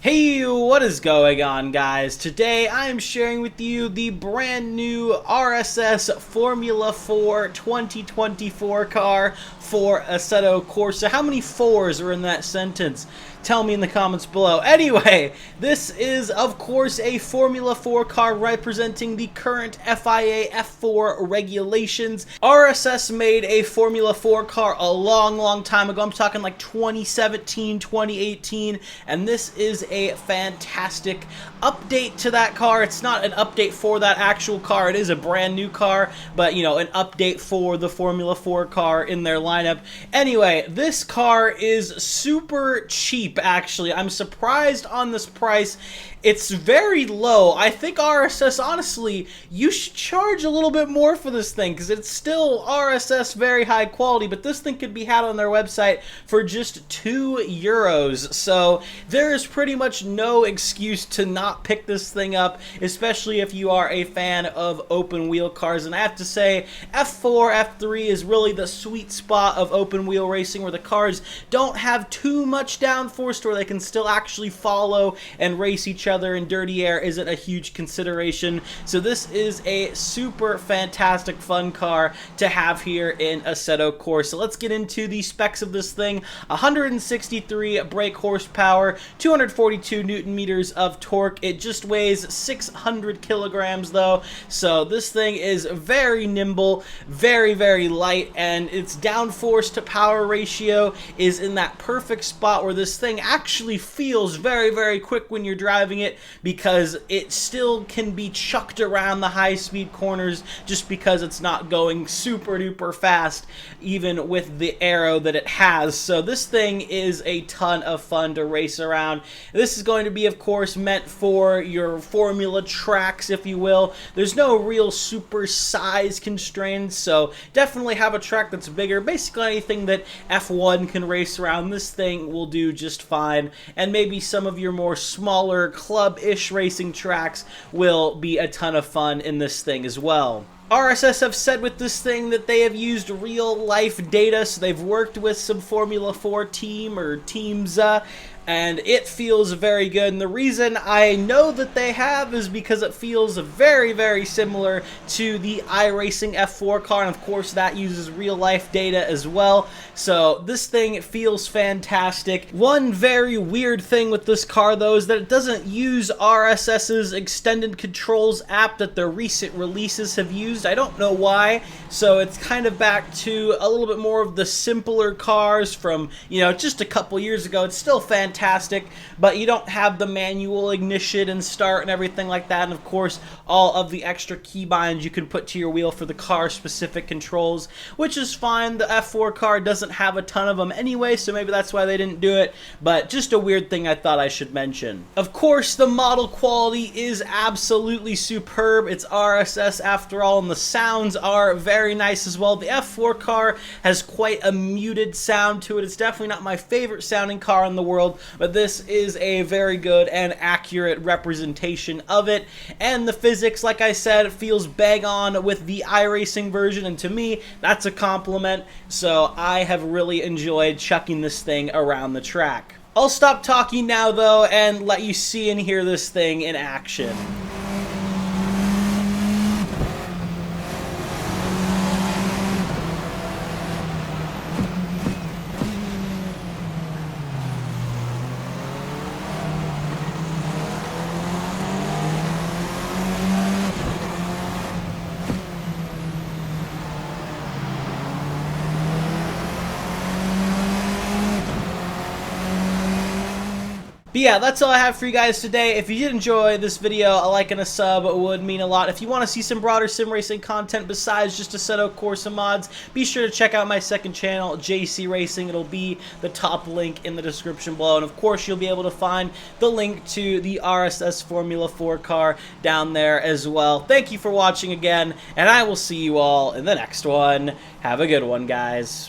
Hey, what is going on, guys? Today I am sharing with you the brand new RSS Formula 4 2024 car for Assetto Corsa. How many fours are in that sentence? Tell me in the comments below. Anyway, this is, of course, a Formula 4 car representing the current FIA F4 regulations. RSS made a Formula 4 car a long time ago. I'm talking like 2017, 2018, and this is a fantastic update to that car. It's not an update for that actual car. It is a brand new car, but, you know, an update for the Formula 4 car in their lineup. Anyway, this car is super cheap. Actually, I'm surprised on this price. It's very low. I think RSS, honestly, you should charge a little bit more for this thing because it's still RSS very high quality, but this thing could be had on their website for just €2. So there is pretty much no excuse to not pick this thing up, especially if you are a fan of open wheel cars. And I have to say, F4, F3 is really the sweet spot of open wheel racing where the cars don't have too much downforce where they can still actually follow and race each other, and dirty air isn't a huge consideration. So this is a super fantastic fun car to have here in Assetto Corsa. So let's get into the specs of this thing. 163 brake horsepower, 242 newton meters of torque. It just weighs 600 kilograms though, so this thing is very nimble, very light, and its downforce to power ratio is in that perfect spot where this thing actually feels very quick when you're driving it, because it still can be chucked around the high-speed corners just because it's not going super duper fast even with the aero that it has. So this thing is a ton of fun to race around. This is going to be, of course, meant for your formula tracks, if you will. There's no real super size constraints, so definitely have a track that's bigger. Basically anything that F1 can race around, this thing will do just fine. And maybe some of your more smaller club-ish racing tracks will be a ton of fun in this thing as well. RSS have said with this thing that they have used real-life data, so they've worked with some Formula 4 team or teams, and it feels very good. And the reason I know that they have is because it feels very similar to the iRacing F4 car, and of course that uses real-life data as well. So this thing feels fantastic. One very weird thing with this car though is that it doesn't use RSS's extended controls app that their recent releases have used. I don't know why, so it's kind of back to a little bit more of the simpler cars from, you know, just a couple years ago. It's still fantastic, but you don't have the manual ignition and start and everything like that, and of course all of the extra keybinds you can put to your wheel for the car specific controls, which is fine. The F4 car doesn't have a ton of them anyway, so maybe that's why they didn't do it, but just a weird thing I thought I should mention. Of course, the model quality is absolutely superb. It's RSS after all, and the sounds are very nice as well. The F4 car has quite a muted sound to it. It's definitely not my favorite sounding car in the world, but this is a very good and accurate representation of it. And the physics, like I said, feels bang on with the iRacing version, and to me, that's a compliment. So I have really enjoyed chucking this thing around the track. I'll stop talking now though and let you see and hear this thing in action. But yeah, that's all I have for you guys today. If you did enjoy this video, a like and a sub would mean a lot. If you want to see some broader sim racing content besides just Assetto Corsa mods, be sure to check out my second channel, JC Racing. It'll be the top link in the description below. And of course, you'll be able to find the link to the RSS Formula 4 car down there as well. Thank you for watching again, and I will see you all in the next one. Have a good one, guys.